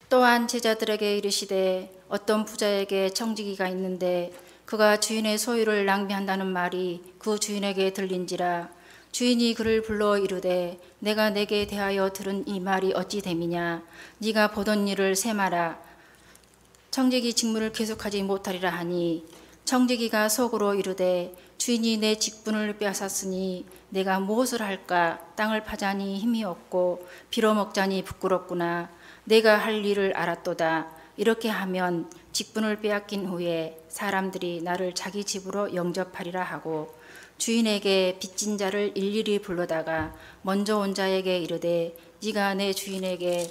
또한 제자들에게 이르시되 어떤 부자에게 청지기가 있는데 그가 주인의 소유를 낭비한다는 말이 그 주인에게 들린지라. 주인이 그를 불러 이르되 내가 내게 대하여 들은 이 말이 어찌 됨이냐. 네가 보던 일을 세마라. 청지기 직무를 계속하지 못하리라 하니 청지기가 속으로 이르되 주인이 내 직분을 빼앗았으니 내가 무엇을 할까. 땅을 파자니 힘이 없고 빌어먹자니 부끄럽구나. 내가 할 일을 알았도다. 이렇게 하면 직분을 빼앗긴 후에 사람들이 나를 자기 집으로 영접하리라 하고 주인에게 빚진 자를 일일이 불러다가 먼저 온 자에게 이르되 네가 내 주인에게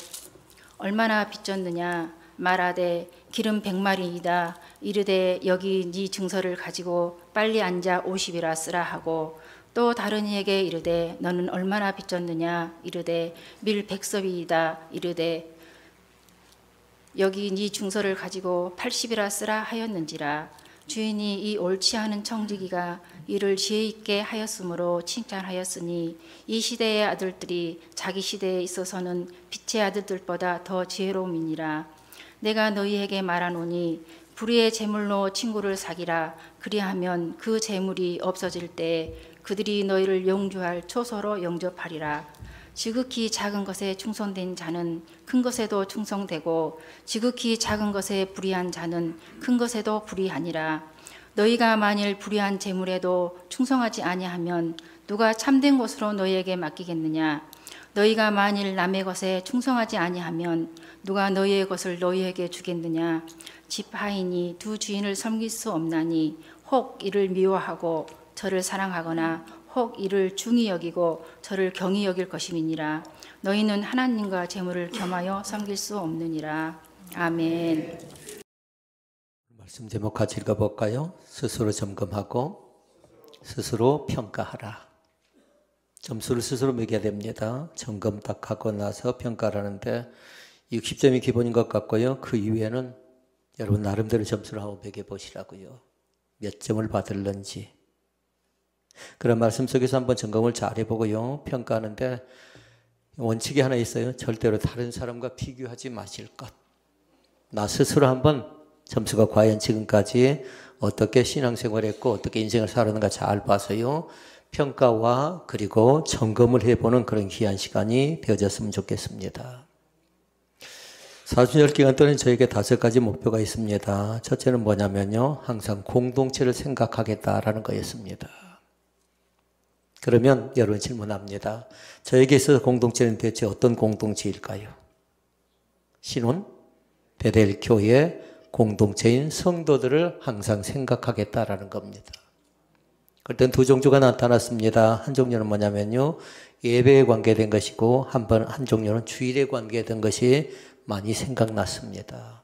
얼마나 빚졌느냐. 말하되 기름 100마리이다. 이르되 여기 네 증서를 가지고 빨리 앉아 50이라 쓰라 하고 또 다른 이에게 이르되 너는 얼마나 빚졌느냐. 이르되 밀 100섭이이다. 이르되 여기 네 증서를 가지고 80이라 쓰라 하였는지라. 주인이 이 옳지 않은 청지기가 이를 지혜 있게 하였으므로 칭찬하였으니 이 시대의 아들들이 자기 시대에 있어서는 빛의 아들들보다 더 지혜로움이니라. 내가 너희에게 말하노니 불의의 재물로 친구를 사기라. 그리하면 그 재물이 없어질 때 그들이 너희를 영주할 초소로 영접하리라. 지극히 작은 것에 충성된 자는 큰 것에도 충성되고 지극히 작은 것에 불의한 자는 큰 것에도 불의하니라. 너희가 만일 불의한 재물에도 충성하지 아니하면 누가 참된 것으로 너희에게 맡기겠느냐. 너희가 만일 남의 것에 충성하지 아니하면 누가 너희의 것을 너희에게 주겠느냐. 집 하인이 두 주인을 섬길 수 없나니 혹 이를 미워하고 저를 사랑하거나 혹 이를 중히 여기고 저를 경히 여길 것임이니라. 너희는 하나님과 재물을 겸하여 섬길 수 없느니라. 아멘. 말씀 제목 같이 읽어볼까요? 스스로 점검하고 스스로 평가하라. 점수를 스스로 매겨야 됩니다. 점검 딱 하고 나서 평가를 하는데 60점이 기본인 것 같고요. 그 이후에는 여러분 나름대로 점수를 한번 매겨보시라고요. 몇 점을 받을는지. 그런 말씀 속에서 한번 점검을 잘 해보고요. 평가하는데 원칙이 하나 있어요. 절대로 다른 사람과 비교하지 마실 것. 나 스스로 한번 점수가 과연 지금까지 어떻게 신앙생활을 했고 어떻게 인생을 살았는가 잘 봐서요. 평가와 그리고 점검을 해보는 그런 귀한 시간이 되어졌으면 좋겠습니다. 사순절 기간 동안 저에게 5가지 목표가 있습니다. 첫째는 뭐냐면요. 항상 공동체를 생각하겠다라는 거였습니다. 그러면 여러분 질문합니다. 저에게 있어서 공동체는 대체 어떤 공동체일까요? 신혼, 베델 교회 공동체인 성도들을 항상 생각하겠다라는 겁니다. 그럴 땐 두 종류가 나타났습니다. 한 종류는 뭐냐면요. 예배에 관계된 것이고 한 종류는 주일에 관계된 것이 많이 생각났습니다.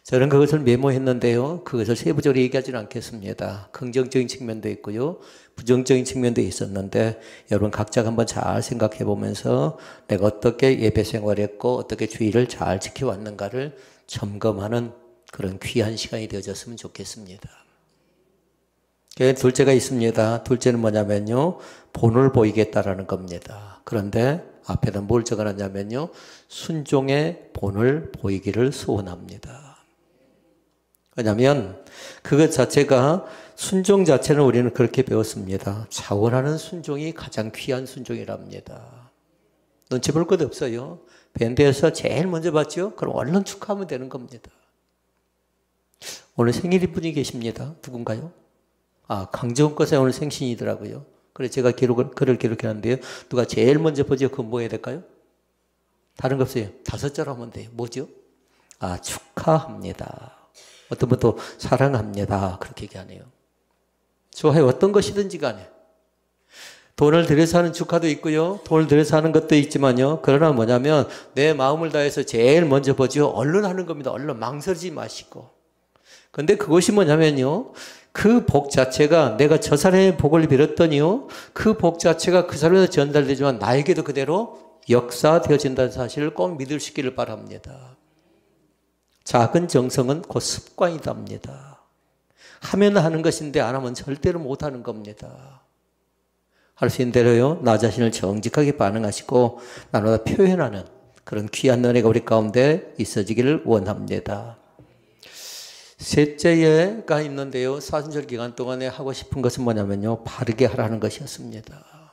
저는 그것을 메모했는데요. 그것을 세부적으로 얘기하지는 않겠습니다. 긍정적인 측면도 있고요. 부정적인 측면도 있었는데 여러분 각자가 한번 잘 생각해 보면서 내가 어떻게 예배 생활했고 어떻게 주의를 잘 지켜왔는가를 점검하는 그런 귀한 시간이 되어졌으면 좋겠습니다. 둘째가 있습니다. 둘째는 뭐냐면요. 본을 보이겠다라는 겁니다. 그런데 앞에다 뭘 적어놨냐면요. 순종의 본을 보이기를 소원합니다. 왜냐하면 그것 자체가 순종 자체는 우리는 그렇게 배웠습니다. 자원하는 순종이 가장 귀한 순종이랍니다. 눈치 볼 것 없어요. 밴드에서 제일 먼저 봤죠? 그럼 얼른 축하하면 되는 겁니다. 오늘 생일인 분이 계십니다. 누군가요? 강정훈 거사 오늘 생신이더라고요. 그래서 제가 글을 기록해놨는데요. 누가 제일 먼저 보죠? 그건 뭐 해야 될까요? 다른 거 없어요. 5절 하면 돼요. 뭐죠? 축하합니다. 어떤 분도 사랑합니다. 그렇게 얘기하네요. 좋아요. 어떤 것이든지 간에. 돈을 들여서 하는 축하도 있고요. 돈을 들여서 하는 것도 있지만요. 그러나 뭐냐면 내 마음을 다해서 제일 먼저 보죠. 얼른 하는 겁니다. 얼른 망설이지 마시고. 근데 그것이 뭐냐면요. 그 복 자체가 내가 저 사람의 복을 빌었더니요. 그 복 자체가 그 사람에게 전달되지만 나에게도 그대로 역사되어진다는 사실을 꼭 믿을 수 있기를 바랍니다. 작은 정성은 곧 습관이답니다. 하면 하는 것인데 안 하면 절대로 못하는 겁니다. 할 수 있는 대로요. 나 자신을 정직하게 반응하시고 나보다 표현하는 그런 귀한 은혜가 우리 가운데 있어지기를 원합니다. 셋째가 있는데요. 사순절 기간 동안에 하고 싶은 것은 뭐냐면요. 바르게 하라는 것이었습니다.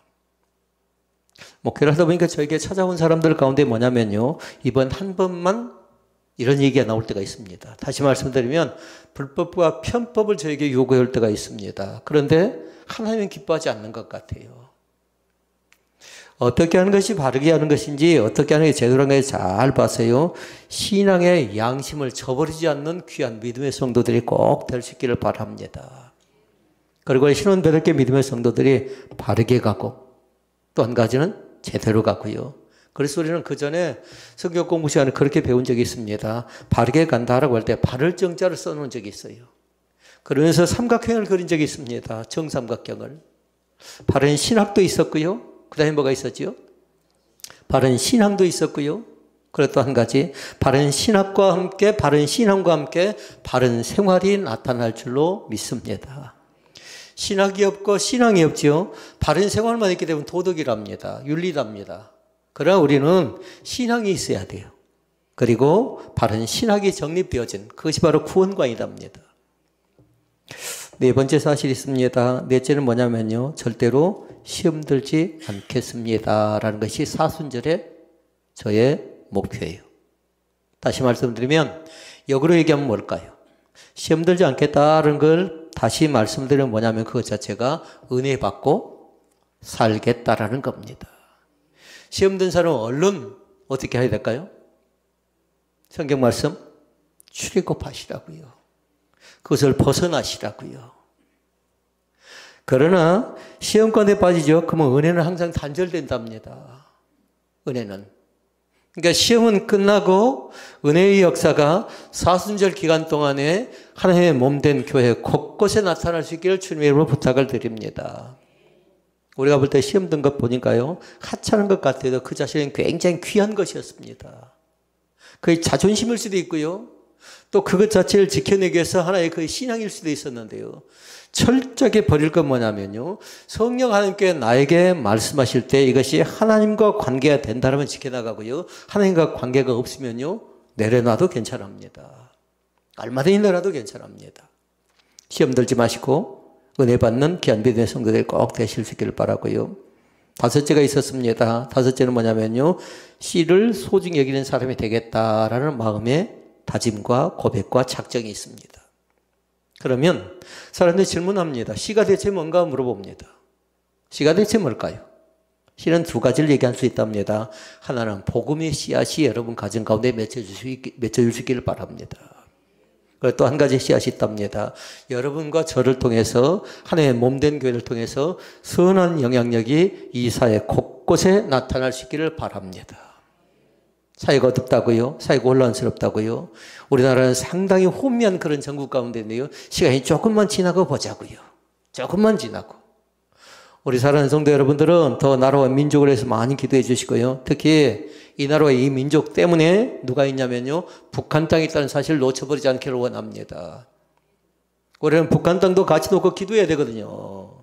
목회를 하다 보니까 저에게 찾아온 사람들 가운데 뭐냐면요. 이번 한 번만 이런 얘기가 나올 때가 있습니다. 다시 말씀드리면 불법과 편법을 저에게 요구할 때가 있습니다. 그런데 하나님은 기뻐하지 않는 것 같아요. 어떻게 하는 것이 바르게 하는 것인지 어떻게 하는 게 제대로 하는 것인지 잘 봐서요. 신앙의 양심을 저버리지 않는 귀한 믿음의 성도들이 꼭 될 수 있기를 바랍니다. 그리고 신혼 배덕계 믿음의 성도들이 바르게 가고 또 한 가지는 제대로 가고요. 그래서 우리는 그 전에 성경 공부 시간에 그렇게 배운 적이 있습니다. 바르게 간다라고 할 때 바를 정자를 써놓은 적이 있어요. 그러면서 삼각형을 그린 적이 있습니다. 정삼각형을. 바른 신학도 있었고요. 그 다음에 뭐가 있었죠? 바른 신앙도 있었고요. 그리고 또 한 가지 바른 신학과 함께 바른 신앙과 함께 바른 생활이 나타날 줄로 믿습니다. 신학이 없고 신앙이 없죠. 바른 생활만 있게 되면 도덕이랍니다. 윤리답니다. 그러나 우리는 신앙이 있어야 돼요. 그리고 바른 신학이 정립되어진 그것이 바로 구원관이답니다. 네 번째 사실이 있습니다. 넷째는 뭐냐면요. 절대로 시험 들지 않겠습니다. 라는 것이 사순절의 저의 목표예요. 다시 말씀드리면 역으로 얘기하면 뭘까요? 시험 들지 않겠다는 걸 다시 말씀드리면 뭐냐면 그것 자체가 은혜 받고 살겠다라는 겁니다. 시험 든 사람은 얼른 어떻게 해야 될까요? 성경 말씀 출애굽하시라고요. 그것을 벗어나시라고요. 그러나 시험 가운데 빠지죠. 그러면 은혜는 항상 단절된답니다. 은혜는. 그러니까 시험은 끝나고 은혜의 역사가 사순절 기간 동안에 하나님의 몸된 교회 곳곳에 나타날 수 있기를 주님의 이름으로 부탁을 드립니다. 우리가 볼 때 시험 든 것 보니까요. 하찮은 것 같아도 그 자신은 굉장히 귀한 것이었습니다. 그의 자존심일 수도 있고요. 또 그것 자체를 지켜내기 위해서 하나의 그 신앙일 수도 있었는데요. 철저하게 버릴 건 뭐냐면요. 성령 하나님께 나에게 말씀하실 때 이것이 하나님과 관계가 된다면 지켜나가고요. 하나님과 관계가 없으면요. 내려놔도 괜찮습니다. 얼마든지 내려놔도 괜찮습니다. 시험 들지 마시고 은혜 받는 귀한 믿음의 성도들 꼭 되실 수 있기를 바라고요. 다섯째가 있었습니다. 다섯째는 뭐냐면요. 씨를 소중히 여기는 사람이 되겠다라는 마음의 다짐과 고백과 작정이 있습니다. 그러면 사람들이 질문합니다. 씨가 대체 뭔가 물어봅니다. 씨가 대체 뭘까요? 씨는 두 가지를 얘기할 수 있답니다. 하나는 복음의 씨앗이 여러분 가정 가운데 맺혀줄 수 있기를 바랍니다. 그리고 또 한 가지 씨앗이 있답니다. 여러분과 저를 통해서 하나님의 몸된 교회를 통해서 선한 영향력이 이 사회 곳곳에 나타날 수 있기를 바랍니다. 사회가 어둡다고요? 사회가 혼란스럽다고요? 우리나라는 상당히 혼미한 그런 전국 가운데인데요. 시간이 조금만 지나고 보자고요. 조금만 지나고. 우리 사랑하는 성도 여러분들은 더 나라와 민족을 위해서 많이 기도해 주시고요. 특히 이 나라와 이 민족 때문에 누가 있냐면요. 북한 땅에 있다는 사실을 놓쳐버리지 않기를 원합니다. 우리는 북한 땅도 같이 놓고 기도해야 되거든요.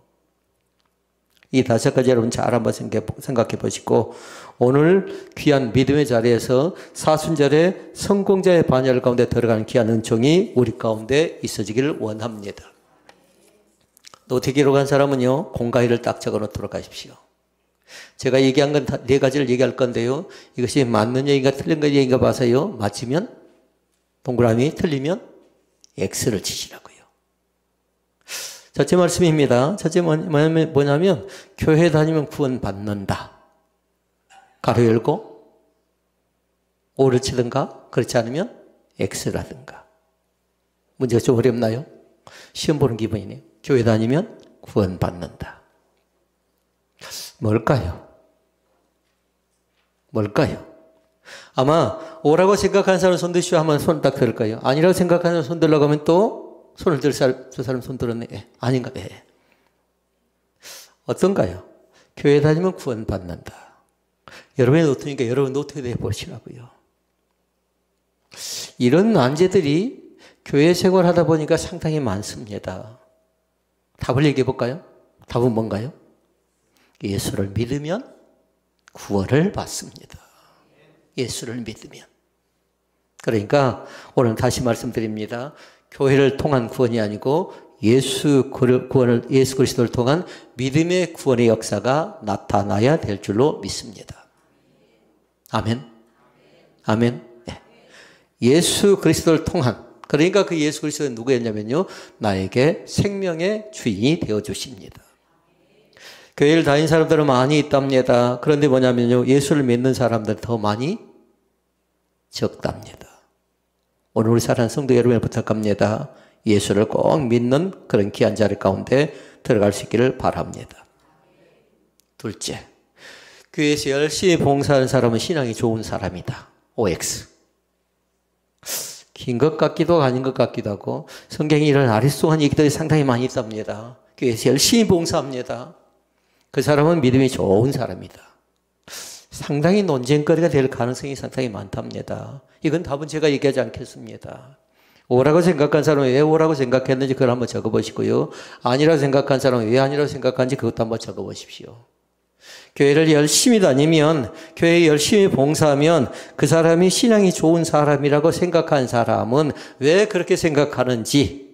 이 다섯 가지 여러분 잘 한번 생각해 보시고 오늘 귀한 믿음의 자리에서 사순절의 성공자의 반열 가운데 들어가는 귀한 은총이 우리 가운데 있어지기를 원합니다. 노트기로 간 사람은요. 공가위를 딱 적어놓도록 하십시오. 제가 얘기한 건 네 가지를 얘기할 건데요. 이것이 맞는 얘기인가 틀린 얘기인가 봐서요. 맞으면 동그라미, 틀리면 X를 치시라고요. 첫째 말씀입니다. 첫째 뭐냐면 교회 다니면 구원 받는다. 가로 열고 O를 치든가 그렇지 않으면 X라든가. 문제가 좀 어렵나요? 시험 보는 기분이네요. 교회 다니면 구원 받는다. 뭘까요? 뭘까요? 아마 O라고 생각하는 사람 손 드시오 하면 손 딱 들 거예요. 아니라고 생각하는 사람 손 들려고 하면 또 손을 들 사람, 저 사람 손 들었네. 예. 아닌가? 예. 어떤가요? 교회 다니면 구원 받는다. 여러분의 노트니까 여러분 노트에 보시라고요. 이런 난제들이 교회 생활하다 보니까 상당히 많습니다. 답을 얘기해 볼까요? 답은 뭔가요? 예수를 믿으면 구원을 받습니다. 예수를 믿으면. 그러니까 오늘 다시 말씀드립니다. 교회를 통한 구원이 아니고 예수 그리스도를 통한 믿음의 구원의 역사가 나타나야 될 줄로 믿습니다. 아멘. 아멘. 네. 예수 그리스도를 통한, 그러니까 그 예수 그리스도는 누구였냐면요, 나에게 생명의 주인이 되어 주십니다. 교회를 다닌 사람들은 많이 있답니다. 그런데 뭐냐면요, 예수를 믿는 사람들은 더 많이 적답니다. 오늘 우리 사랑하는 성도 여러분을 부탁합니다. 예수를 꼭 믿는 그런 귀한 자리 가운데 들어갈 수 있기를 바랍니다. 둘째, 교회에서 열심히 봉사하는 사람은 신앙이 좋은 사람이다. OX. 긴 것 같기도 하고 아닌 것 같기도 하고, 성경에 이런 아리송한 얘기들이 상당히 많이 있답니다. 교회에서 열심히 봉사합니다. 그 사람은 믿음이 좋은 사람이다. 상당히 논쟁거리가 될 가능성이 상당히 많답니다. 이건 답은 제가 얘기하지 않겠습니다. 오라고 생각한 사람은 왜 오라고 생각했는지 그걸 한번 적어보시고요. 아니라고 생각한 사람은 왜 아니라고 생각하는지 그것도 한번 적어보십시오. 교회를 열심히 다니면, 교회에 열심히 봉사하면 그 사람이 신앙이 좋은 사람이라고 생각한 사람은 왜 그렇게 생각하는지,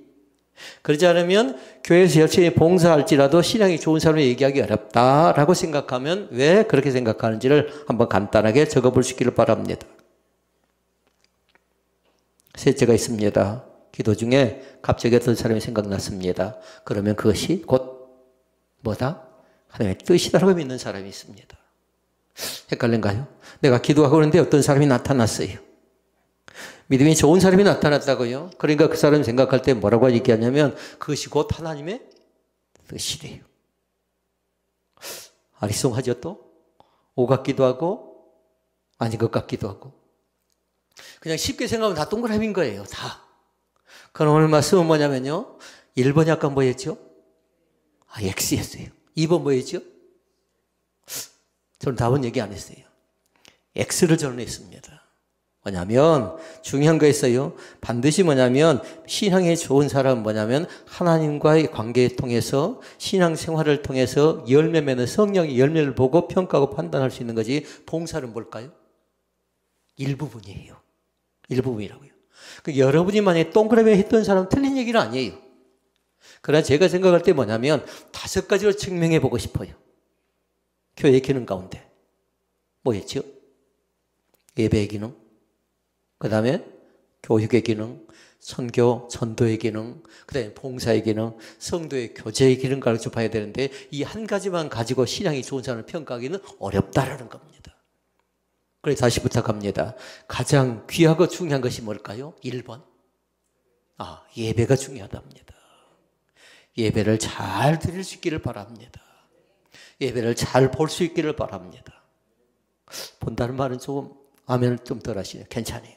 그러지 않으면 교회에서 열심히 봉사할지라도 신앙이 좋은 사람을 얘기하기 어렵다라고 생각하면 왜 그렇게 생각하는지를 한번 간단하게 적어볼 수 있기를 바랍니다. 셋째가 있습니다. 기도 중에 갑자기 어떤 사람이 생각났습니다. 그러면 그것이 곧 뭐다? 하나님의 뜻이다라고 믿는 사람이 있습니다. 헷갈린가요? 내가 기도하고 있는데 어떤 사람이 나타났어요. 믿음이 좋은 사람이 나타났다고요. 그러니까 그 사람이 생각할 때 뭐라고 얘기하냐면 그것이 곧 하나님의 뜻이래요. 아리송하죠 또? 오 같기도 하고 아닌 것 같기도 하고. 그냥 쉽게 생각하면 다 동그라미인 거예요. 다. 그럼 오늘 말씀은 뭐냐면요. 1번이 아까 뭐였죠? X였어요. 2번 뭐였죠? 저는 답은 얘기 안 했어요. X를 저는 했습니다. 뭐냐면 중요한 거 있어요. 반드시 뭐냐면 신앙에 좋은 사람은 뭐냐면 하나님과의 관계를 통해서 신앙생활을 통해서 열매 맺는 성령의 열매를 보고 평가하고 판단할 수 있는 거지. 봉사는 뭘까요? 일부분이에요. 일부분이라고요. 여러분이 만약에 동그라미 했던 사람은 틀린 얘기는 아니에요. 그러나 제가 생각할 때 뭐냐면 5가지로 증명해 보고 싶어요. 교회의 기능 가운데. 뭐였죠? 예배의 기능, 그 다음에 교육의 기능, 선교, 전도의 기능, 그 다음에 봉사의 기능, 성도의 교제의 기능 가르쳐 봐야 되는데 이 한 가지만 가지고 신앙이 좋은 사람을 평가하기는 어렵다라는 겁니다. 그래서 다시 부탁합니다. 가장 귀하고 중요한 것이 뭘까요? 1번. 예배가 중요하답니다. 예배를 잘 드릴 수 있기를 바랍니다. 예배를 잘 볼 수 있기를 바랍니다. 본다는 말은 조금 아멘을 좀 덜 하시네요. 괜찮아요.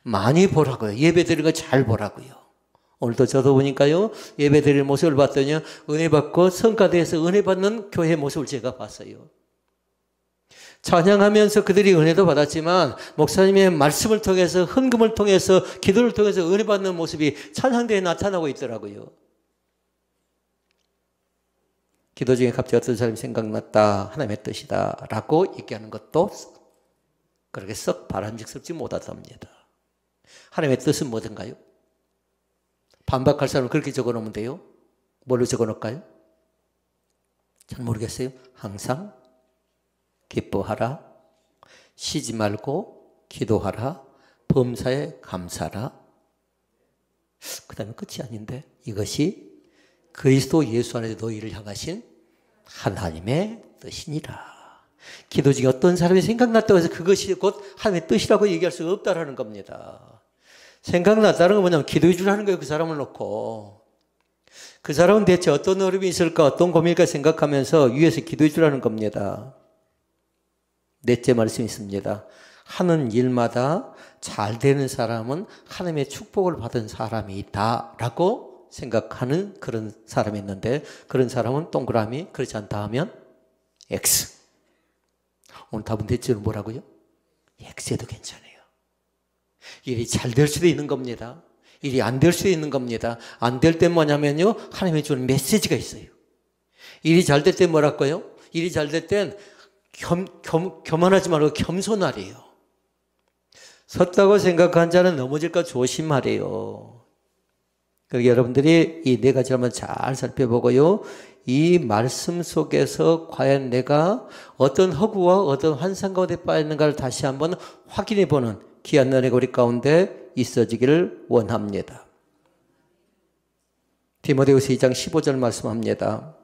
많이 보라고요. 예배 드리는 거 잘 보라고요. 오늘도 저도 보니까요. 예배 드리는 모습을 봤더니 은혜 받고 성가대에서 은혜 받는 교회 모습을 제가 봤어요. 찬양하면서 그들이 은혜도 받았지만 목사님의 말씀을 통해서 헌금을 통해서 기도를 통해서 은혜 받는 모습이 찬양대에 나타나고 있더라고요. 기도 중에 갑자기 어떤 사람이 생각났다. 하나님의 뜻이다. 라고 얘기하는 것도 그렇게 썩 바람직스럽지 못하답니다. 하나님의 뜻은 뭐든가요? 반박할 사람은 그렇게 적어놓으면 돼요. 뭘로 적어놓을까요? 잘 모르겠어요. 항상 기뻐하라. 쉬지 말고 기도하라. 범사에 감사하라. 그 다음에 끝이 아닌데 이것이 그리스도 예수 안에서 너희를 향하신 하나님의 뜻이니라. 기도 중에 어떤 사람이 생각났다고 해서 그것이 곧 하나님의 뜻이라고 얘기할 수 없다라는 겁니다. 생각났다는 건 뭐냐면 기도해 주라는 거예요. 그 사람을 놓고. 그 사람은 대체 어떤 어려움이 있을까 어떤 고민일까 생각하면서 위에서 기도해 주라는 겁니다. 넷째 말씀이 있습니다. 하는 일마다 잘 되는 사람은 하나님의 축복을 받은 사람이 있다라고 생각하는 그런 사람이 있는데 그런 사람은 동그라미, 그렇지 않다 하면 X. 오늘 답은 대체로 뭐라고요? X에도 괜찮아요. 일이 잘 될 수도 있는 겁니다. 일이 안 될 수도 있는 겁니다. 안 될 땐 뭐냐면요. 하나님이 주는 메시지가 있어요. 일이 잘 될 땐 뭐랄까요? 일이 잘 될 땐 교만하지 말고 겸손하래요. 섰다고 생각한 자는 넘어질까 조심하래요. 그러니까 여러분들이 이 네 가지를 한번 잘 살펴보고요. 이 말씀 속에서 과연 내가 어떤 허구와 어떤 환상 가운데 빠졌는가를 다시 한번 확인해 보는 귀한 은혜가 우리 가운데 있어지기를 원합니다. 디모데후서 2장 15절 말씀합니다.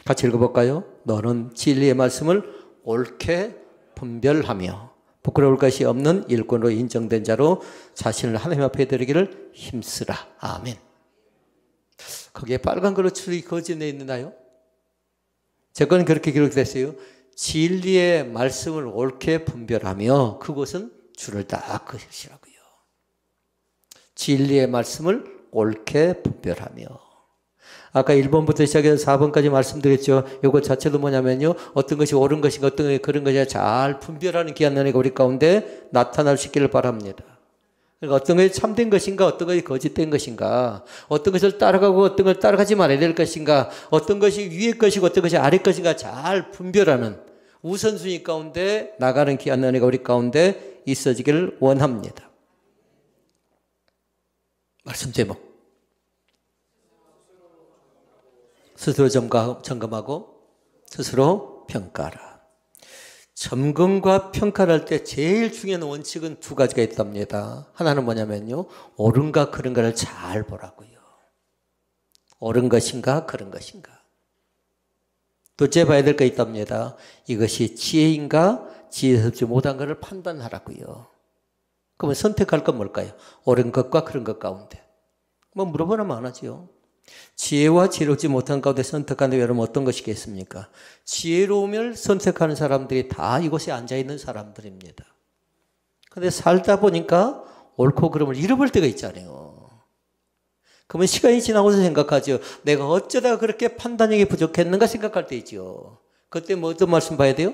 같이 읽어볼까요? 너는 진리의 말씀을 옳게 분별하며 부끄러울 것이 없는 일꾼으로 인정된 자로 자신을 하나님 앞에 드리기를 힘쓰라. 아멘. 거기에 빨간 글로 줄이 거진해 있나요? 제 거는 그렇게 기록됐어요. 진리의 말씀을 옳게 분별하며 그것은 줄을 딱 그으시라고요. 진리의 말씀을 옳게 분별하며. 아까 1번부터 시작해서 4번까지 말씀드렸죠. 이거 자체도 뭐냐면요. 어떤 것이 옳은 것인가 어떤 것이 그런 것이 잘 분별하는 귀한 은혜가 우리 가운데 나타날 수 있기를 바랍니다. 그러니까 어떤 것이 참된 것인가 어떤 것이 거짓된 것인가 어떤 것을 따라가고 어떤 걸 따라가지 말아야 될 것인가 어떤 것이 위의 것이고 어떤 것이 아래 것인가 잘 분별하는 우선순위 가운데 나가는 귀한 은혜가 우리 가운데 있어지기를 원합니다. 말씀 제목 스스로 점검하고 스스로 평가하라. 점검과 평가를 할 때 제일 중요한 원칙은 두 가지가 있답니다. 하나는 뭐냐면요. 옳은가 그른가를 잘 보라고요. 옳은 것인가 그른 것인가. 둘째 봐야 될 거 있답니다. 이것이 지혜인가 지혜롭지 못한 것을 판단하라고요. 그러면 선택할 건 뭘까요? 옳은 것과 그른 것 가운데. 뭐 물어보면 안 하죠. 지혜와 지혜롭지 못한 가운데 선택하는데 여러분 어떤 것이겠습니까? 지혜로움을 선택하는 사람들이 다 이곳에 앉아있는 사람들입니다. 그런데 살다 보니까 옳고 그름을 잃어볼 때가 있잖아요. 그러면 시간이 지나고서 생각하죠. 내가 어쩌다가 그렇게 판단력이 부족했는가 생각할 때 있죠. 그때 뭐 어떤 말씀 봐야 돼요?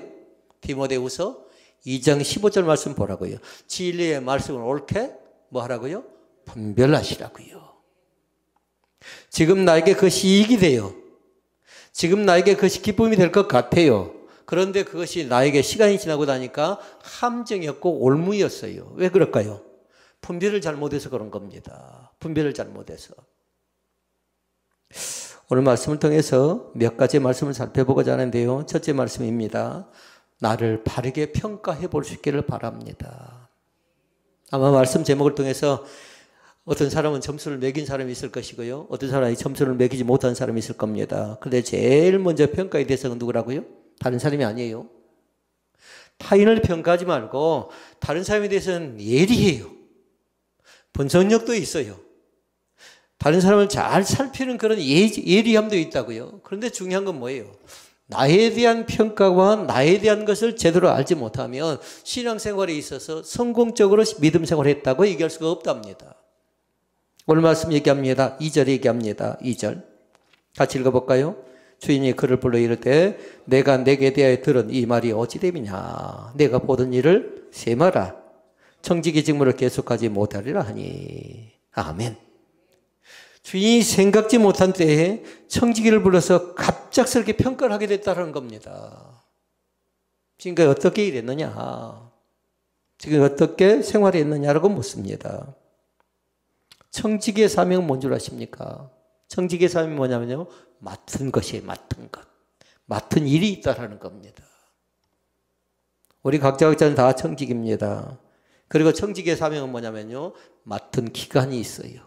디모데후서 2장 15절 말씀 보라고요. 진리의 말씀을 옳게 뭐 하라고요? 분별하시라고요. 지금 나에게 그것이 이익이 돼요. 지금 나에게 그것이 기쁨이 될 것 같아요. 그런데 그것이 나에게 시간이 지나고 나니까 함정이었고 올무였어요. 왜 그럴까요? 분별을 잘못해서 그런 겁니다. 분별을 잘못해서. 오늘 말씀을 통해서 몇 가지 말씀을 살펴보고자 하는데요. 첫째 말씀입니다. 나를 바르게 평가해 볼 수 있기를 바랍니다. 아마 말씀 제목을 통해서 어떤 사람은 점수를 매긴 사람이 있을 것이고요. 어떤 사람이 점수를 매기지 못한 사람이 있을 겁니다. 그런데 제일 먼저 평가의 대상은 누구라고요? 다른 사람이 아니에요. 타인을 평가하지 말고 다른 사람에 대해서는 예리해요. 분석력도 있어요. 다른 사람을 잘 살피는 그런 예리함도 있다고요. 그런데 중요한 건 뭐예요? 나에 대한 평가와 나에 대한 것을 제대로 알지 못하면 신앙생활에 있어서 성공적으로 믿음 생활을 했다고 얘기할 수가 없답니다. 오늘 말씀 얘기합니다. 2절 얘기합니다. 2절 같이 읽어볼까요? 주인이 그를 불러 이르되 내가 내게 대하여 들은 이 말이 어찌 됨이냐. 내가 보던 일을 세마라. 청지기 직무를 계속하지 못하리라 하니. 아멘. 주인이 생각지 못한 때에 청지기를 불러서 갑작스럽게 평가를 하게 됐다는 겁니다. 지금까지 어떻게 일했느냐. 지금 어떻게 생활했느냐라고 묻습니다. 청지기의 사명은 뭔 줄 아십니까? 청지기의 사명이 뭐냐면요. 맡은 것이에요. 맡은 것. 맡은 일이 있다라는 겁니다. 우리 각자는 다 청지기입니다. 그리고 청지기의 사명은 뭐냐면요. 맡은 기간이 있어요.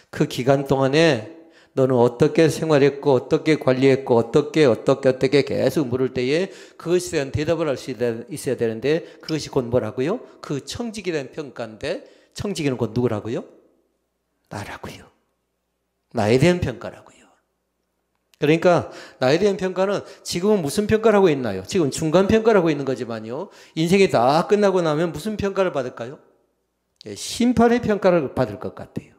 그 기간 동안에 너는 어떻게 생활했고 어떻게 관리했고 어떻게 계속 물을 때에 그것에 대한 대답을 할 수 있어야 되는데 그것이 곧 뭐라고요? 그 청지기에 대한 평가인데 청지기는 곧 누구라고요? 나라고요. 나에 대한 평가라고요. 그러니까 나에 대한 평가는 지금은 무슨 평가를 하고 있나요? 지금 중간 평가를 하고 있는 거지만요. 인생이 다 끝나고 나면 무슨 평가를 받을까요? 심판의 평가를 받을 것 같아요.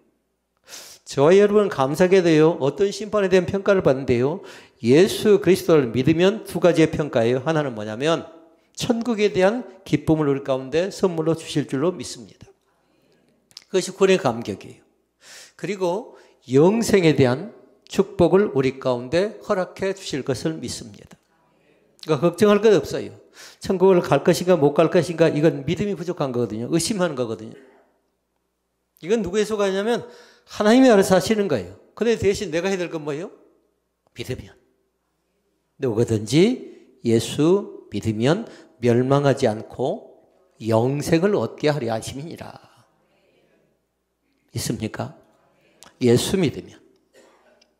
저와 여러분은 감사하게도요. 어떤 심판에 대한 평가를 받는데요. 예수 그리스도를 믿으면 두 가지의 평가예요. 하나는 뭐냐면 천국에 대한 기쁨을 우리 가운데 선물로 주실 줄로 믿습니다. 그것이 구원의 감격이에요. 그리고 영생에 대한 축복을 우리 가운데 허락해 주실 것을 믿습니다. 그러니까 걱정할 것 없어요. 천국을 갈 것인가 못 갈 것인가 이건 믿음이 부족한 거거든요. 의심하는 거거든요. 이건 누구의 소가냐면 하나님이 알아서 하시는 거예요. 근데 대신 내가 해야 될 건 뭐예요? 믿으면. 누구든지 예수 믿으면 멸망하지 않고 영생을 얻게 하려 하심이니라. 있습니까? 예수 믿으면.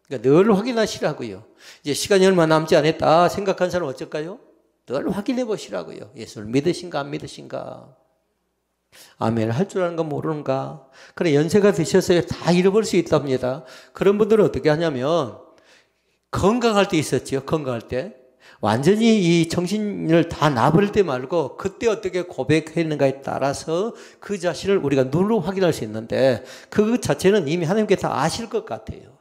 그러니까 늘 확인하시라고요. 이제 시간이 얼마 남지 않았다 생각한 사람 어쩔까요? 늘 확인해 보시라고요. 예수를 믿으신가 안 믿으신가. 아멘 할 줄 아는 건 모르는가. 그래 연세가 드셔서 다 잃어버릴 수 있답니다. 그런 분들은 어떻게 하냐면 건강할 때 있었죠. 건강할 때. 완전히 이 정신을 다 놔버릴 때 말고 그때 어떻게 고백했는가에 따라서 그 자신을 우리가 눈으로 확인할 수 있는데 그 자체는 이미 하나님께 다 아실 것 같아요.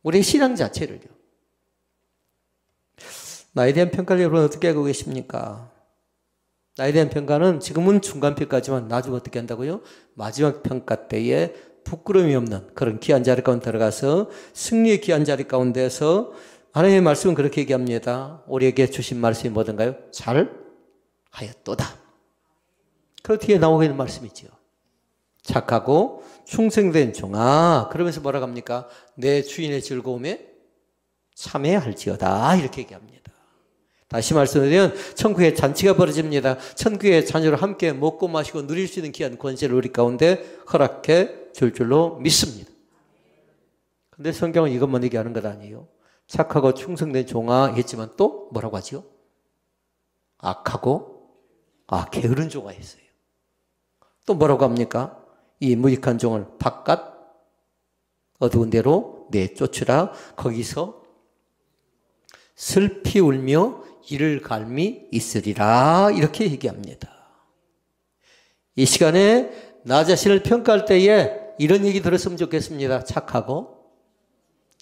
우리의 신앙 자체를요. 나에 대한 평가를 여러분 어떻게 하고 계십니까? 나에 대한 평가는 지금은 중간평가지만 나중에 어떻게 한다고요? 마지막 평가 때에 부끄러움이 없는 그런 귀한 자리 가운데 들어가서 승리의 귀한 자리 가운데서 하나님의 말씀은 그렇게 얘기합니다. 우리에게 주신 말씀이 뭐든가요? 잘 하였도다. 그 뒤에 나오고 있는 말씀이죠. 착하고 충성된 종아. 그러면서 뭐라고 합니까? 내 주인의 즐거움에 참여할지어다. 이렇게 얘기합니다. 다시 말씀드리면 천국에 잔치가 벌어집니다. 천국의 자녀로 함께 먹고 마시고 누릴 수 있는 귀한 권세를 우리 가운데 허락해 줄 줄로 믿습니다. 그런데 성경은 이것만 얘기하는 것 아니에요. 착하고 충성된 종아 했지만 또 뭐라고 하죠? 악하고 게으른 종아 했어요. 또 뭐라고 합니까? 이 무익한 종을 바깥 어두운 데로 내쫓으라. 거기서 슬피 울며 이를 갈미 있으리라. 이렇게 얘기합니다. 이 시간에 나 자신을 평가할 때에 이런 얘기 들었으면 좋겠습니다. 착하고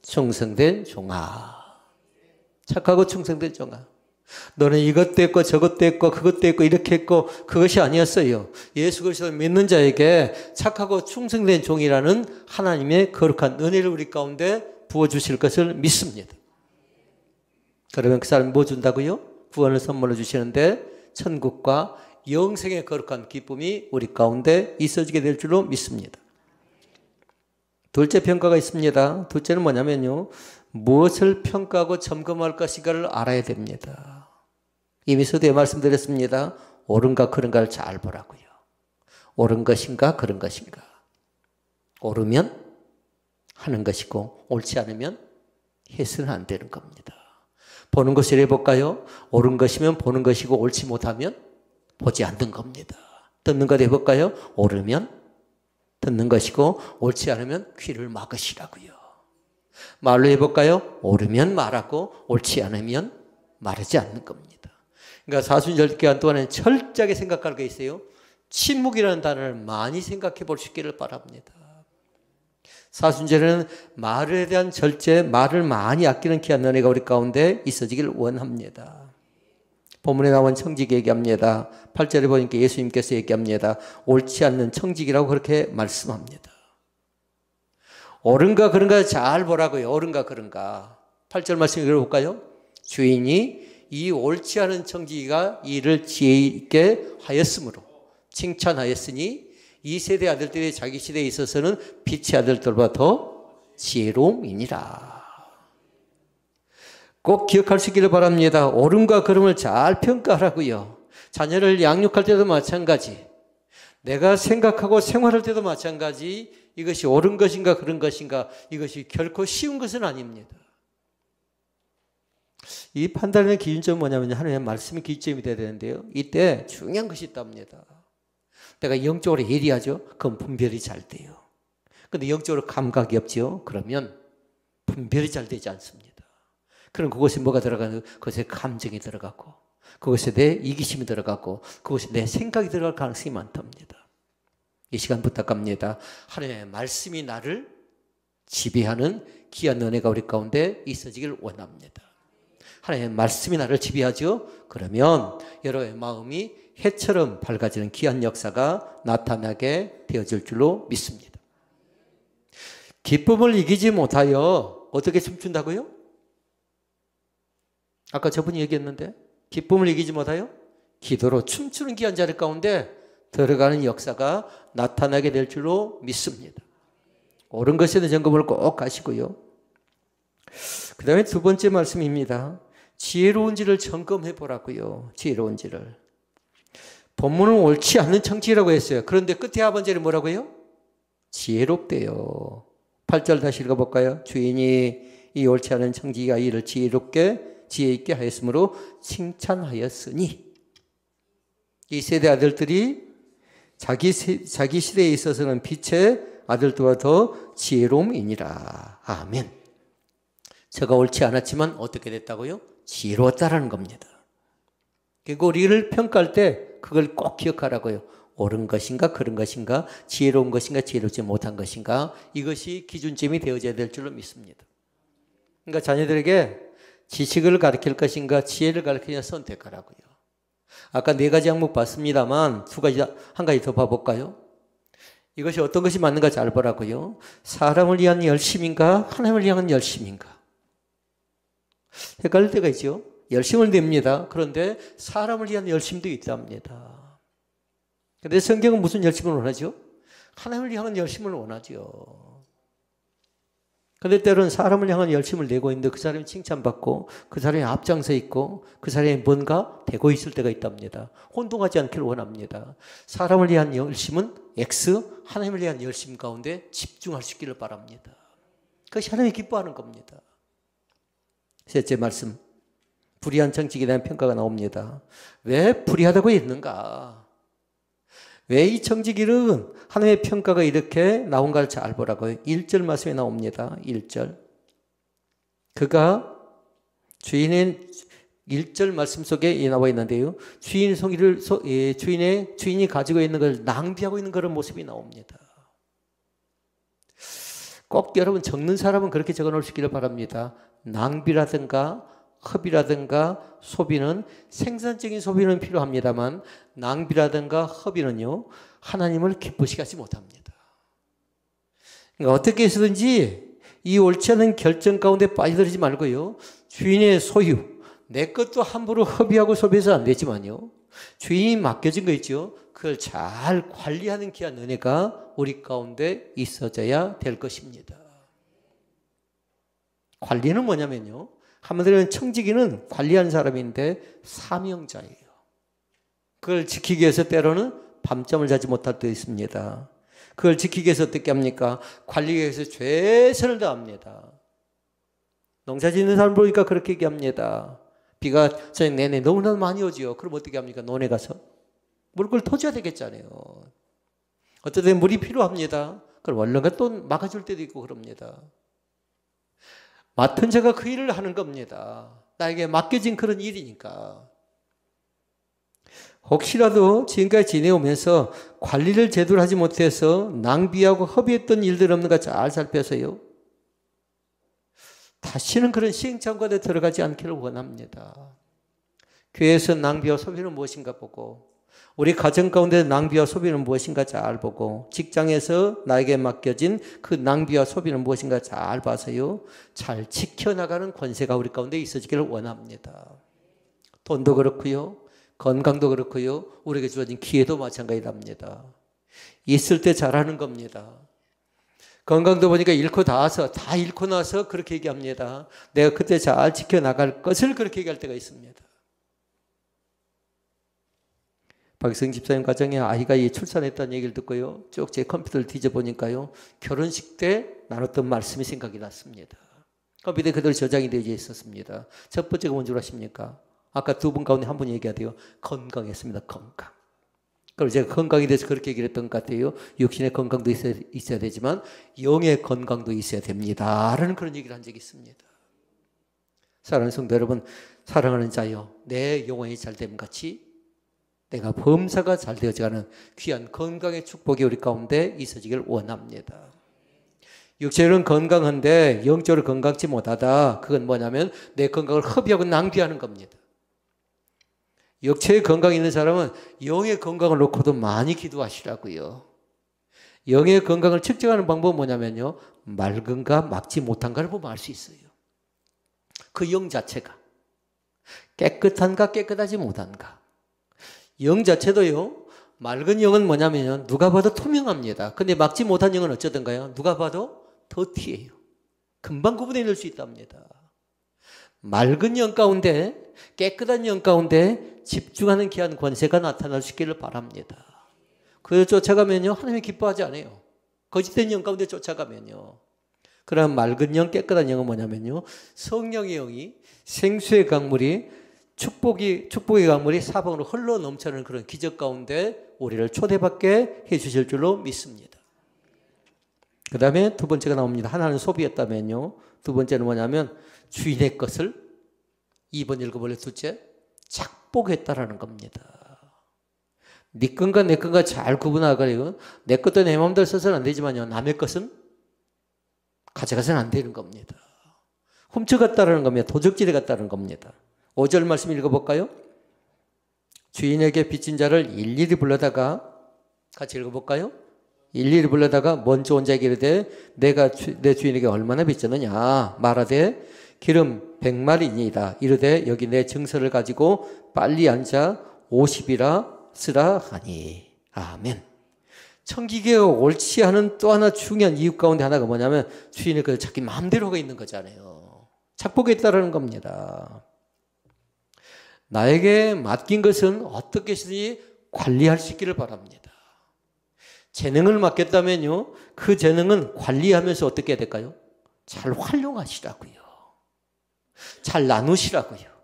충성된 종아. 착하고 충성된 종아. 너는 이것도 했고 저것도 했고 그것도 했고 이렇게 했고 그것이 아니었어요. 예수 그리스도를 믿는 자에게 착하고 충성된 종이라는 하나님의 거룩한 은혜를 우리 가운데 부어주실 것을 믿습니다. 그러면 그 사람이 뭐 준다고요? 구원을 선물로 주시는데 천국과 영생의 거룩한 기쁨이 우리 가운데 있어지게 될 줄로 믿습니다. 둘째 평가가 있습니다. 둘째는 뭐냐면요. 무엇을 평가하고 점검할 것인가를 알아야 됩니다. 이미 서두에 말씀드렸습니다. 옳은가 그른가를 잘 보라고요. 옳은 것인가 그른 것인가. 옳으면 하는 것이고 옳지 않으면 해서는 안 되는 겁니다. 보는 것을 해볼까요? 옳은 것이면 보는 것이고 옳지 못하면 보지 않는 겁니다. 듣는 것 해볼까요? 옳으면 듣는 것이고 옳지 않으면 귀를 막으시라고요. 말로 해볼까요? 옳으면 말하고 옳지 않으면 말하지 않는 겁니다. 그러니까 사순절 기간 동안에 철저하게 생각할 게 있어요. 침묵이라는 단어를 많이 생각해 볼 수 있기를 바랍니다. 사순절에는 말에 대한 절제, 말을 많이 아끼는 귀한 은혜가 우리 가운데 있어지길 원합니다. 본문에 나온 청지기 얘기합니다. 8절에 보니까 예수님께서 얘기합니다. 옳지 않는 청지기라고 그렇게 말씀합니다. 옳은가 그른가 잘 보라고요. 옳은가 그른가. 8절 말씀 읽어볼까요? 주인이 이 옳지 않은 청지기가 이를 지혜 있게 하였으므로 칭찬하였으니 이 세대 아들들이 자기 시대에 있어서는 빛의 아들들보다 더 지혜로움이니라. 꼭 기억할 수 있기를 바랍니다. 옳음과 그름을 잘 평가하라고요. 자녀를 양육할 때도 마찬가지. 내가 생각하고 생활할 때도 마찬가지. 이것이 옳은 것인가 그런 것인가 이것이 결코 쉬운 것은 아닙니다. 이 판단의 기준점은 뭐냐면 하나님의 말씀이 기준점이 되어야 되는데요. 이때 중요한 것이 있답니다. 내가 영적으로 예리하죠? 그럼 분별이 잘 돼요. 그런데 영적으로 감각이 없죠? 그러면 분별이 잘 되지 않습니다. 그럼 그것에 뭐가 들어가는? 그것에 감정이 들어가고 그것에 내 이기심이 들어가고 그것에 내 생각이 들어갈 가능성이 많답니다. 이 시간 부탁합니다. 하나님의 말씀이 나를 지배하는 귀한 은혜가 우리 가운데 있어지길 원합니다. 하나님의 말씀이 나를 지배하죠? 그러면 여러분의 마음이 해처럼 밝아지는 귀한 역사가 나타나게 되어질 줄로 믿습니다. 기쁨을 이기지 못하여 어떻게 춤춘다고요? 아까 저분이 얘기했는데 기쁨을 이기지 못하여 기도로 춤추는 귀한 자리 가운데 들어가는 역사가 나타나게 될 줄로 믿습니다. 옳은 것에 대한 점검을 꼭 하시고요. 그 다음에 두 번째 말씀입니다. 지혜로운지를 점검해 보라고요. 지혜로운지를. 본문은 옳지 않는 청지기라고 했어요. 그런데 끝에 하반절이 뭐라고요? 지혜롭대요. 8절 다시 읽어볼까요? 주인이 이 옳지 않은 청지기가 이를 지혜롭게 지혜 있게 하였으므로 칭찬하였으니, 이 세대 아들들이 자기 시대에 있어서는 빛의 아들들보다 더 지혜로움이니라. 아멘. 저가 옳지 않았지만 어떻게 됐다고요? 지혜로웠다라는 겁니다. 그리고 우리를 평가할 때 그걸 꼭 기억하라고요. 옳은 것인가, 그런 것인가, 지혜로운 것인가, 지혜롭지 못한 것인가, 이것이 기준점이 되어져야 될 줄로 믿습니다. 그러니까 자녀들에게 지식을 가르칠 것인가, 지혜를 가르치냐 선택하라고요. 아까 4가지 항목 봤습니다만 한 가지 더 봐볼까요? 이것이 어떤 것이 맞는가 잘 보라고요. 사람을 위한 열심인가, 하나님을 위한 열심인가. 헷갈릴 때가 있죠. 열심을 냅니다. 그런데 사람을 위한 열심도 있답니다. 그런데 성경은 무슨 열심을 원하죠? 하나님을 향한 열심을 원하죠. 그런데 때로는 사람을 향한 열심을 내고 있는데 그 사람이 칭찬받고 그 사람이 앞장서 있고 그 사람이 뭔가 되고 있을 때가 있답니다. 혼동하지 않기를 원합니다. 사람을 위한 열심은 X, 하나님을 위한 열심 가운데 집중할 수 있기를 바랍니다. 그것이 하나님이 기뻐하는 겁니다. 셋째 말씀, 불의한 청지기에 대한 평가가 나옵니다. 왜 불의하다고 했는가? 왜 이 청지기는 하나님의 평가가 이렇게 나온가를 잘 보라고요. 1절 말씀에 나옵니다. 1절. 그가 주인의 1절 말씀 속에 나와 있는데요. 주인이 가지고 있는 걸 낭비하고 있는 그런 모습이 나옵니다. 꼭 여러분 적는 사람은 그렇게 적어 놓을 수 있기를 바랍니다. 낭비라든가 허비라든가 소비는 생산적인 소비는 필요합니다만 낭비라든가 허비는요 하나님을 기쁘시게 하지 못합니다. 그러니까 어떻게 해서든지 이 옳지 않은 결정 가운데 빠져들지 말고요, 주인의 소유, 내 것도 함부로 허비하고 소비해서 안 되지만요, 주인이 맡겨진 거 있죠, 그걸 잘 관리하는 귀한 은혜가 우리 가운데 있어져야 될 것입니다. 관리는 뭐냐면요, 한마디로 청지기는 관리하는 사람인데 사명자예요. 그걸 지키기 위해서 때로는 밤잠을 자지 못할 때도 있습니다. 그걸 지키기 위해서 어떻게 합니까? 관리하기 위해서 최선을 다합니다. 농사 짓는 사람 보니까 그렇게 얘기합니다. 비가 저녁 내내 너무나 많이 오지요. 그럼 어떻게 합니까? 논에 가서 물을 터줘야 되겠잖아요. 어떨 때 물이 필요합니다. 그럼 얼른가 또 막아줄 때도 있고 그럽니다. 맡은 자가 그 일을 하는 겁니다. 나에게 맡겨진 그런 일이니까. 혹시라도 지금까지 지내오면서 관리를 제대로 하지 못해서 낭비하고 허비했던 일들 없는가 잘 살펴서요, 다시는 그런 시행착오에 들어가지 않기를 원합니다. 교회에서 낭비와 소비는 무엇인가 보고, 우리 가정 가운데 낭비와 소비는 무엇인가 잘 보고, 직장에서 나에게 맡겨진 그 낭비와 소비는 무엇인가 잘 봐서요, 잘 지켜나가는 권세가 우리 가운데 있어지기를 원합니다. 돈도 그렇고요, 건강도 그렇고요, 우리에게 주어진 기회도 마찬가지랍니다. 있을 때 잘하는 겁니다. 건강도 보니까 다 잃고 나서 그렇게 얘기합니다. 내가 그때 잘 지켜나갈 것을 그렇게 얘기할 때가 있습니다. 박성 집사님 가정에 아이가 출산했다는 얘기를 듣고요, 쭉 제 컴퓨터를 뒤져보니까요, 결혼식 때 나눴던 말씀이 생각이 났습니다. 컴퓨터에 그대로 저장이 되어 있었습니다. 첫 번째가 뭔 줄 아십니까? 아까 두 분 가운데 한 분이 얘기하대요. 건강했습니다. 건강. 그럼 제가 건강에 대해서 그렇게 얘기를 했던 것 같아요. 육신의 건강도 있어야 되지만 영의 건강도 있어야 됩니다 라는 그런 얘기를 한 적이 있습니다. 사랑하는 성도 여러분, 사랑하는 자여, 내 영혼이 잘됨 같이 내가 범사가 잘 되어져가는 귀한 건강의 축복이 우리 가운데 있어지길 원합니다. 육체는 건강한데 영적으로 건강치 못하다, 그건 뭐냐면 내 건강을 허비하고 낭비하는 겁니다. 육체의 건강이 있는 사람은 영의 건강을 놓고도 많이 기도하시라고요. 영의 건강을 측정하는 방법은 뭐냐면요, 맑은가 막지 못한가를 보면 알 수 있어요. 그 영 자체가. 깨끗한가 깨끗하지 못한가. 영 자체도요, 맑은 영은 뭐냐면 누가 봐도 투명합니다. 근데 막지 못한 영은 어쩌던가요? 누가 봐도 더티해요. 금방 구분해낼 수 있답니다. 맑은 영 가운데, 깨끗한 영 가운데 집중하는 귀한 권세가 나타날 수 있기를 바랍니다. 그걸 쫓아가면요, 하나님이 기뻐하지 않아요. 거짓된 영 가운데 쫓아가면요. 그럼 맑은 영, 깨끗한 영은 뭐냐면요, 성령의 영이, 생수의 강물이, 축복의 강물이 사방으로 흘러 넘쳐나는 그런 기적 가운데 우리를 초대받게 해주실 줄로 믿습니다. 그 다음에 두 번째가 나옵니다. 하나는 소비했다면요, 두 번째는 뭐냐면 주인의 것을, 2번 읽어볼래요? 둘째, 착복했다라는 겁니다. 네 건가 내 건가 잘 구분하고, 내 것도 내 마음대로 써서는 안 되지만요, 남의 것은 가져가서는 안 되는 겁니다. 훔쳐갔다라는 겁니다. 도적질해 갔다는 겁니다. 5절 말씀 읽어볼까요? 주인에게 빚진 자를 일일이 불러다가, 같이 읽어볼까요? 일일이 불러다가 먼저 온 자에게 이르되 내가 내 주인에게 얼마나 빚졌느냐 말하되 기름 100마리니이다. 이르되 여기 내 증서를 가지고 빨리 앉아 50이라 쓰라 하니. 아멘. 청기계가 옳지 않은 또 하나 중요한 이유 가운데 하나가 뭐냐면 주인의 그 자기 마음대로가 있는 거잖아요. 착복했다라는 겁니다. 나에게 맡긴 것은 어떻게든지 관리할 수 있기를 바랍니다. 재능을 맡겼다면요, 그 재능은 관리하면서 어떻게 해야 될까요? 잘 활용하시라고요. 잘 나누시라고요.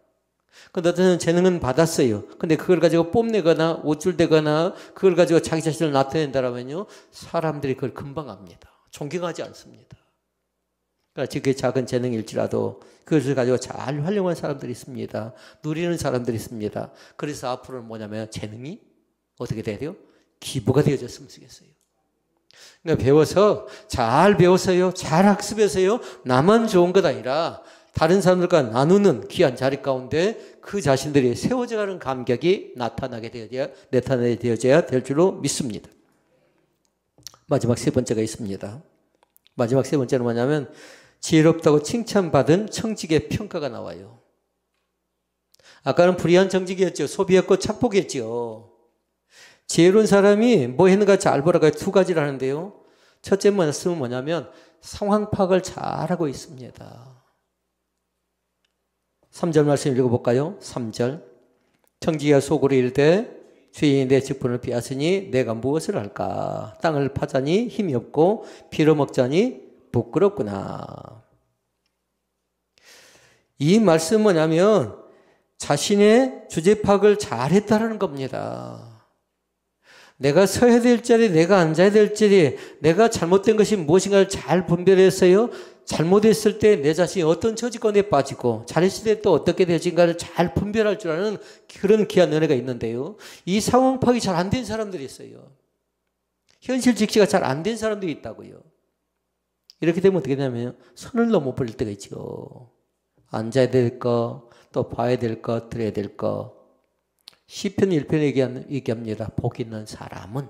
근데 어떤 재능은 받았어요. 근데 그걸 가지고 뽐내거나 옷줄대거나 그걸 가지고 자기 자신을 나타낸다면요, 사람들이 그걸 금방 압니다. 존경하지 않습니다. 그러니까 그게 작은 재능일지라도 그것을 가지고 잘 활용한 사람들이 있습니다. 누리는 사람들이 있습니다. 그래서 앞으로는 뭐냐면 재능이 어떻게 돼야 돼요? 기부가 되어졌으면 좋겠어요. 그러니까 배워서요, 잘 학습해서요, 나만 좋은 것 아니라 다른 사람들과 나누는 귀한 자리 가운데 그 자신들이 세워져 가는 감격이 나타나게 되어져야 될 줄로 믿습니다. 마지막 세 번째가 있습니다. 마지막 세 번째는 뭐냐면 지혜롭다고 칭찬받은 청직의 평가가 나와요. 아까는 불의한 청직이었죠. 소비했고 착복했죠. 지혜로운 사람이 뭐 했는가 잘 보라고 두 가지를 하는데요. 첫째 말씀은 뭐냐면 상황 파악을 잘하고 있습니다. 3절 말씀 읽어볼까요? 3절. 청지기가 속으로 이르되 주인이 내 직분을 빼앗으니 내가 무엇을 할까? 땅을 파자니 힘이 없고 빌어먹자니 부끄럽구나. 이 말씀은 뭐냐면 자신의 주제 파악을 잘했다는 겁니다. 내가 서야 될 자리, 내가 앉아야 될 자리, 내가 잘못된 것이 무엇인가를 잘 분별했어요. 잘못했을 때 내 자신이 어떤 처지권에 빠지고 잘했을 때 또 어떻게 되어진가를 잘 분별할 줄 아는 그런 귀한 은혜가 있는데요. 이 상황 파악이 잘 안 된 사람들이 있어요. 현실 직시가 잘 안 된 사람들이 있다고요. 이렇게 되면 어떻게 되냐면 선을 넘어버릴 때가 있죠. 앉아야 될 거, 또 봐야 될 거, 들어야 될 거. 시편 1편에 얘기합니다. 복 있는 사람은.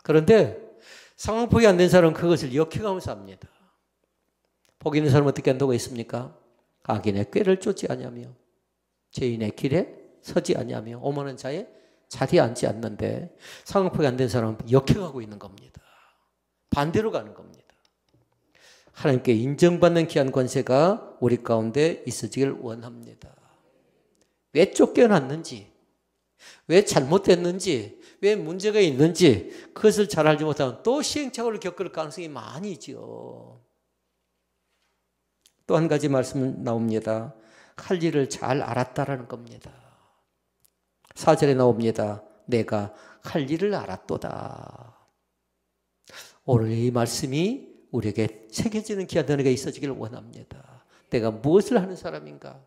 그런데 상황 파악이 안 된 사람은 그것을 역해가면서 합니다. 복 있는 사람은 어떻게 한다고 했습니까? 악인의 꾀를 쫓지 아니하며 죄인의 길에 서지 아니하며 오만한 자의 자리에 앉지 않는데 상황 파악이 안 된 사람은 역해가고 있는 겁니다. 반대로 가는 겁니다. 하나님께 인정받는 귀한 권세가 우리 가운데 있어지길 원합니다. 왜 쫓겨났는지, 왜 잘못됐는지, 왜 문제가 있는지 그것을 잘 알지 못하면 또 시행착오를 겪을 가능성이 많이 있죠. 또 한 가지 말씀 나옵니다. 할 일을 잘 알았다라는 겁니다. 4절에 나옵니다. 내가 할 일을 알았도다. 오늘 이 말씀이 우리에게 새겨지는 귀한 은혜가 있어지기를 원합니다. 내가 무엇을 하는 사람인가?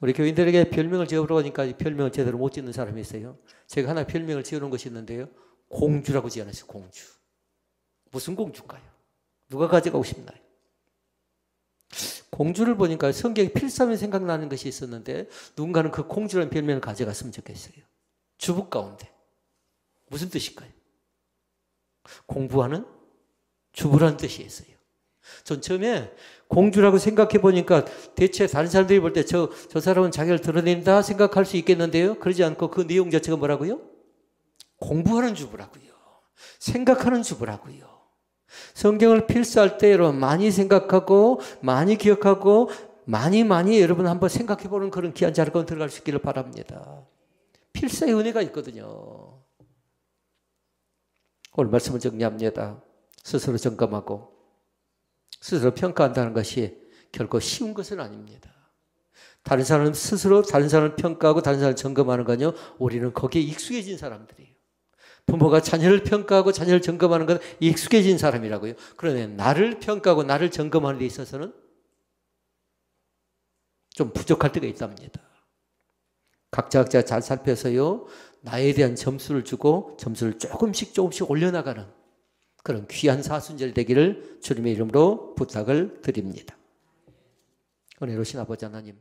우리 교인들에게 별명을 지어보라고 하니까 별명을 제대로 못 짓는 사람이 있어요. 제가 하나 별명을 지어놓은 것이 있는데요. 공주라고 지어놨어요. 공주. 무슨 공주일까요? 누가 가져가고 싶나요? 공주를 보니까 성경에 필사면 생각나는 것이 있었는데 누군가는 그 공주라는 별명을 가져갔으면 좋겠어요. 주부 가운데. 무슨 뜻일까요? 공부하는 주부라는 뜻이 있어요. 전 처음에 공주라고 생각해 보니까 대체 다른 사람들이 볼 때 저 사람은 자기를 드러낸다 생각할 수 있겠는데요. 그러지 않고 그 내용 자체가 뭐라고요? 공부하는 주부라고요. 생각하는 주부라고요. 성경을 필사할 때 여러분 많이 생각하고 많이 기억하고 많이 여러분 한번 생각해 보는 그런 귀한 자리가 들어갈 수 있기를 바랍니다. 필사의 은혜가 있거든요. 오늘 말씀을 정리합니다. 스스로 점검하고 스스로 평가한다는 것이 결코 쉬운 것은 아닙니다. 다른 사람 스스로 다른 사람을 평가하고 다른 사람을 점검하는 건요, 우리는 거기에 익숙해진 사람들이에요. 부모가 자녀를 평가하고 자녀를 점검하는 건 익숙해진 사람이라고요. 그런데 나를 평가하고 나를 점검하는 데 있어서는 좀 부족할 때가 있답니다. 각자 잘 살펴서요, 나에 대한 점수를 주고 점수를 조금씩 올려나가는 그런 귀한 사순절 되기를 주님의 이름으로 부탁을 드립니다. 은혜로우신 아버지 하나님,